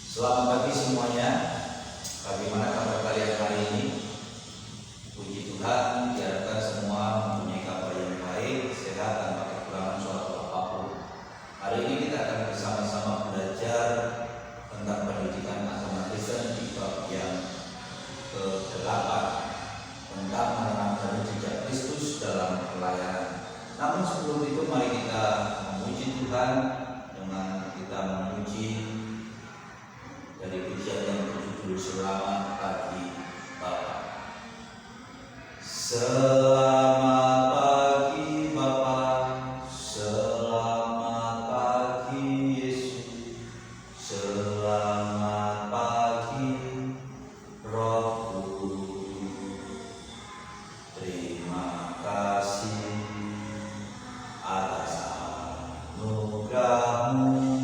Selamat pagi semuanya. Bagaimana kabar kalian hari ini? Puji Tuhan, diharapkan semua mempunyai kabar yang baik, sehat, tanpa kekurangan suatu apapun. Hari ini kita akan bersama-sama belajar tentang pendidikan agama Kristen di bab yang ke-8 tentang menanamkan jejak Kristus dalam pelayanan. Namun sebelum itu mari kita memuji Tuhan dengan kita memuji dari pujian yang berjudul Selamat Pagi Bapa. Selamat pagi Bapa, selamat pagi Yesus, selamat pagi Roh Kudus. Terima kasih atas anugerah-Mu.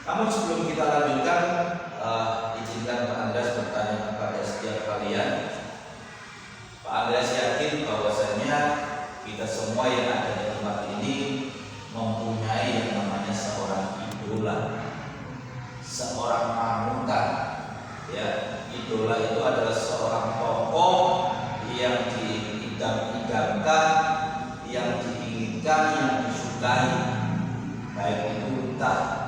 Namun sebelum kita lanjutkan, izinkan Pak Andreas bertanya kepada setiap kalian. Pak Andreas yakin bahwasanya kita semua yang ada di tempat ini mempunyai yang namanya seorang idola, seorang panutan. Ya, idola itu adalah seorang tokoh yang diidam-idamkan, yang diinginkan, yang disukai, baik itu entah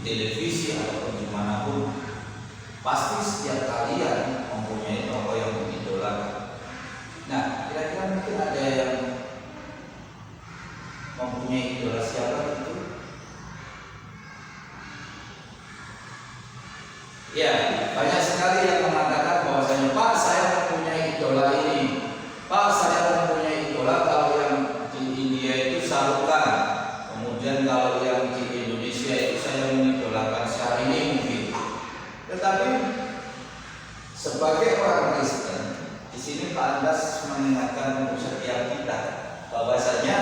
televisi ataupun dimanapun. Pasti setiap kalian mempunyai tokoh yang mengidolakan. Nah, kira-kira mungkin ada yang mempunyai idola siapa itu? Ya, banyak sekali yang mengatakan bahwasanya, Pak, saya mempunyai idola ini, Pak, saya mempunyai idola. Kalau yang di India itu Shah Rukh Khan, kemudian kalau yang di Indonesia itu saya mengidolakan Syahrini mungkin. Tetapi sebagai orang Kristen, di sini Pak Andas mengingatkan untuk setiap kita bahwasanya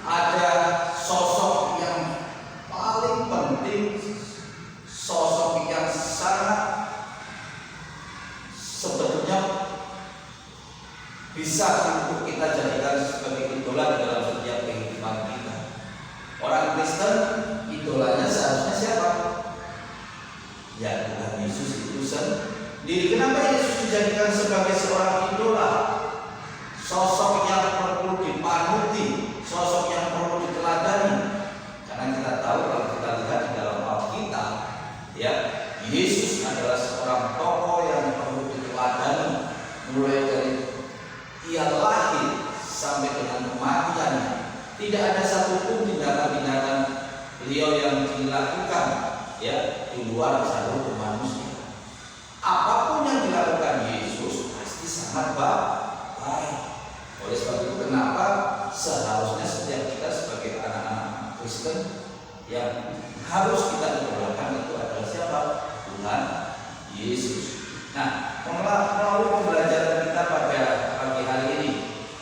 ada sosok yang paling penting, sosok yang sangat sebetulnya bisa untuk kita jadikan sebagai idola dalam setiap kehidupan kita. Orang Kristen idolanya seharusnya siapa? Ya, Tuhan Yesus itu sendiri. Kenapa Yesus dijadikan sebagai seorang idola? Sosok yang perlu dipanuti, sosok yang perlu diteladani. Karena kita tahu, kalau kita lihat di dalam Alkitab, ya, Yesus adalah seorang tokoh yang perlu diteladani, mulai dari Ia lahir sampai dengan kematiannya. Tidak ada satupun tindakan-tindakan beliau yang dilakukan ya di luar jalur kemanusiaan. Apapun yang dilakukan Yesus pasti sangat baik. Oleh sebab itu kenapa seharusnya setiap kita sebagai anak-anak Kristen yang harus kita idolakan itu adalah siapa? Tuhan Yesus. Nah, melalui pembelajaran kita pada pagi hari ini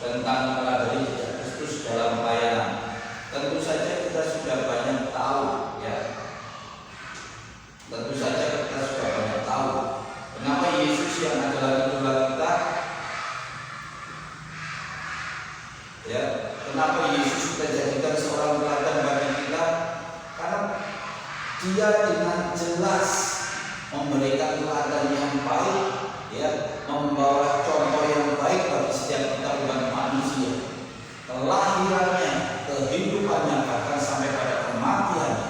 tentang meladeni jejak Kristus dalam pelayanan, tentu saja kita sudah banyak tahu ya. Tentu saja kita sudah banyak tahu kenapa Yesus yang adalah idola kita, ya, kenapa Yesus kita jadikan seorang teladan bagi kita, karena Dia dengan jelas memberikan teladan yang baik, ya, membawa contoh yang baik bagi setiap kita umat manusia. Kelahirannya, kehidupannya, bahkan sampai pada kematiannya,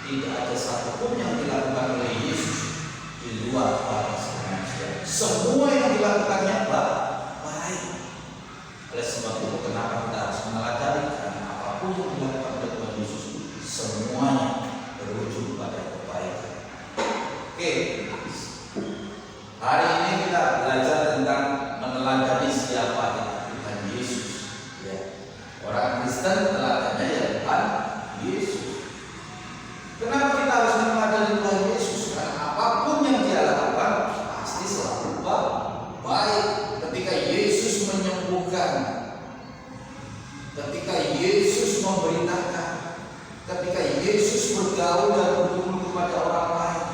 tidak ada satupun yang dilakukan oleh Yesus di luar batas manusia. Semua yang dilakukannya baik. Oleh sebab itu kenapa kita harus meneladani, karena apapun yang dilakukan oleh Tuhan Yesus semuanya berujung pada kebaikan. Oke, hari ini kita belajar tentang meneladani siapa itu Tuhan Yesus. Ya. Orang Kristen teladannya ya Tuhan Yesus. Kenapa kita harus meneladani Tuhan Yesus? Karena apapun yang Dia lakukan pasti selalu baik. Ketika Yesus menyembuhkan, ketika Yesus memberitakan, ketika Yesus bergaul dan berkumpul kepada orang lain,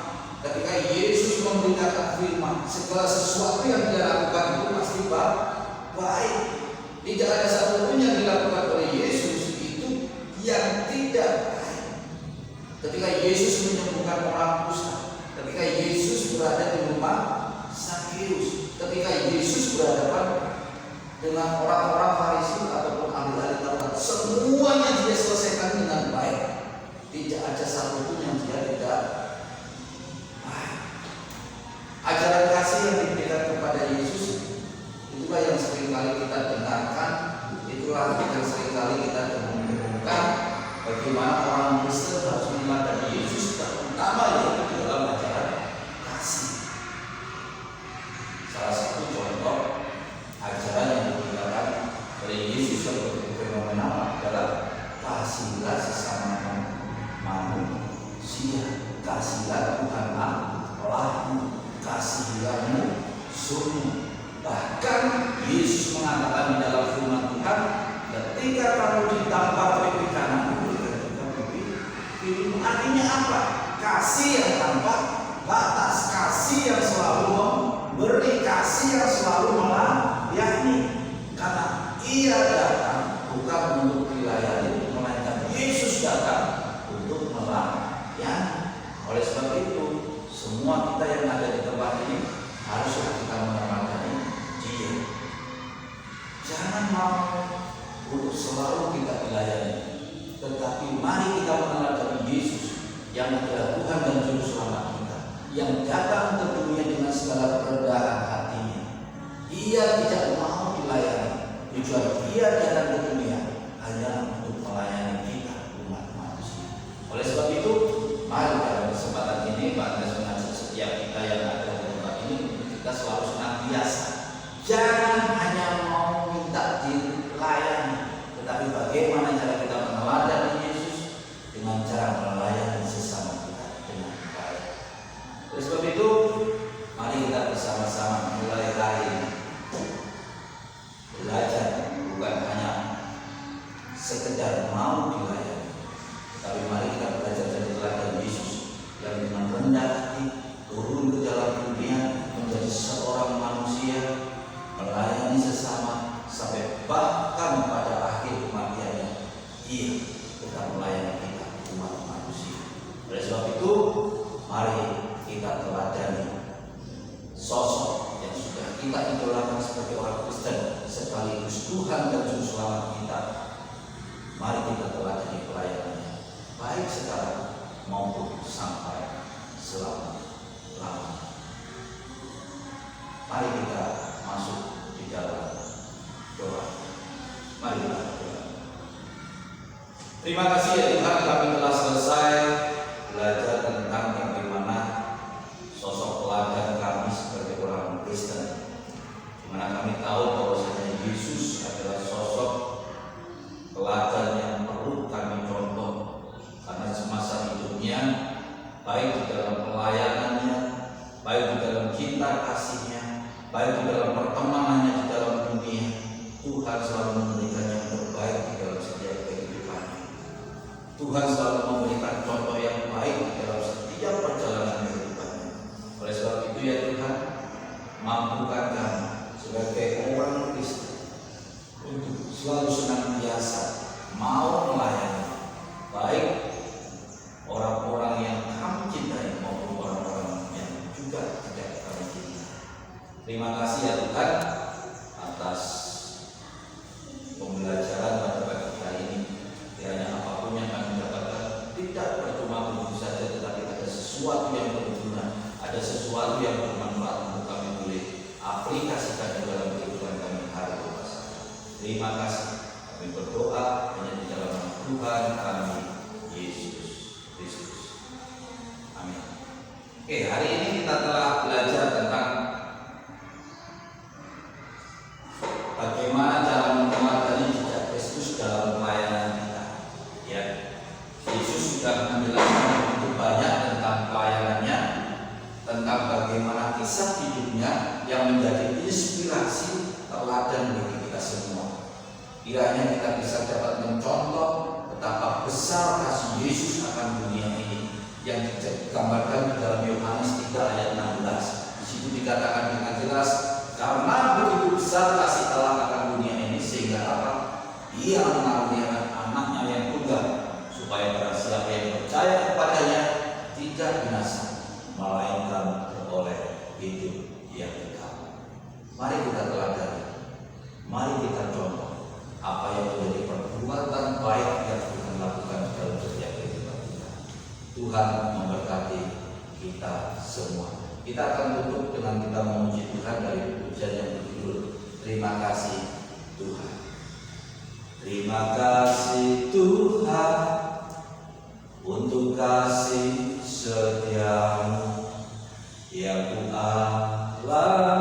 ketika Yesus memberitakan firman, segala sesuatu yang Dia lakukan itu pasti baik. Tidak ada satupun yang dilakukan oleh Yesus itu yang tidak baik. Ketika Yesus menyembuhkan orang kusta, ketika Yesus berada di rumah Zakheus, ketika Yesus berhadapan dengan orang-orang Farisi ataupun ahli-ahli Taurat, semuanya Dia selesaikan dengan baik. Tidak ada satupun yang Dia tidak baik. Ajaran kasih yang diberikan kepada Yesus, itulah yang seringkali kita dengarkan, itulah yang seringkali kita dengarkan. Bagaimana orang Kristen harus meneladani Yesus, terutama yaitu di dalam ajaran kasih. Salah satu contoh ajaran yang diberikan oleh Yesus yang begitu fenomenal adalah kasihlah sesama manusia, kasihlah Tuhan Allahmu, kasihlah musuhmu. Bahkan Yesus mengatakan di dalam firman Tuhan, ketika kamu ditampar pipi kanan, berikan juga pipi kiri. Artinya apa? Kasih yang tanpa batas, kasih yang selalu memberi, kasih yang selalu melayani. Karena Ia datang bukan untuk dilayani, melainkan Yesus datang untuk melayani. Oleh sebab itu, semua kita yang ada di tempat ini haruslah kita meneladani Dia. Jangan mau untuk selalu kita dilayani, tetapi mari kita meneladani Yesus yang adalah Tuhan dan Juru Selamat kita, yang datang ke dunia dengan segala kerendahan hatinya. Dia tidak mau dilayani, tujuan Dia datang ke dunia hanya untuk melayani kita umat manusia. Oleh sebab itu, mari pada kesempatan ini Pak Andreas mengajak setiap kita yang ada di tempat ini, kita selalu senantiasa jangan hanya mau minta dilayani, tetapi bagaimana cara kita meneladani Yesus dengan cara melayani sesama kita dengan baik. Oleh sebab itu, mari kita bersama-sama mulai hari ini belajar bukan hanya sekedar mau dilayani, tapi mari kita belajar dari teladan Yesus yang dengan rendah hati turun ke dalam dunia menjadi seorang manusia, melayani sesama sampai bahkan pada akhir kematiannya Ia tetap melayani kita umat manusia. Oleh sebab itu, mari kita teladani sosok yang sudah kita Terima kasih ya Tuhan, kami telah selesai belajar tentang bagaimana sosok teladan kami sebagai orang Kristen, di mana kami tahu bahwasanya Yesus adalah sosok teladan yang perlu kami contoh, karena semasa hidupnya, baik di dalam pelayanannya, baik di dalam cinta kasihnya, baik di dalam pertemanannya di dalam dunia, Tuhan selalu memberikan yang terbaik di dalam setiap kehidupannya. Tuhan selalu memberikan contoh yang baik di dalam setiap perjalanan kehidupannya. Oleh sebab itu ya Tuhan, mampukan kami sebagai orang Kristen untuk selalu senantiasa mau melayani, baik orang-orang yang kami cintai maupun orang-orang yang juga tidak kami cintai. Terima kasih ya Tuhan atas pembelajaran pada pagi hari ini. Kiranya apapun yang kami dapatkan tidak percuma begitu saja, tetapi ada sesuatu yang berguna, ada sesuatu yang bermanfaat untuk kami boleh aplikasikan di dalam kehidupan kami hari ini. Terima kasih. Kami berdoa hanya di dalam nama Tuhan kami Yesus Kristus. Amin. Oke, hari ini kita telah belajar tentang bagaimana cara meneladani jejak Kristus dalam pelayanan kita. Ya, Yesus sudah menjelaskan begitu banyak tentang pelayanannya, tentang bagaimana kisah hidupnya yang menjadi inspirasi teladan bagi kita semua. Kiranya kita bisa dapat mencontoh betapa besar kasih Yesus akan dunia ini yang digambarkan di dalam Yohanes 3 ayat 16. Di situ dikatakan dengan jelas, karena begitu besar kasih Allah akan dunia ini sehingga apa? Ia mengaruniakan anaknya yang tunggal, supaya barang siapa yang percaya kepadanya tidak binasa, melainkan beroleh hidup yang kekal. Mari kita teladani, mari kita contoh apa yang menjadi perbuatan baik yang Tuhan lakukan dalam setiap kehidupan kita. Tuhan memberkati kita semua. Kita akan tutup dengan kita memuji Tuhan dari pujian yang berjudul Terima Kasih Tuhan. Terima kasih Tuhan untuk kasih setiamu yang ku alami.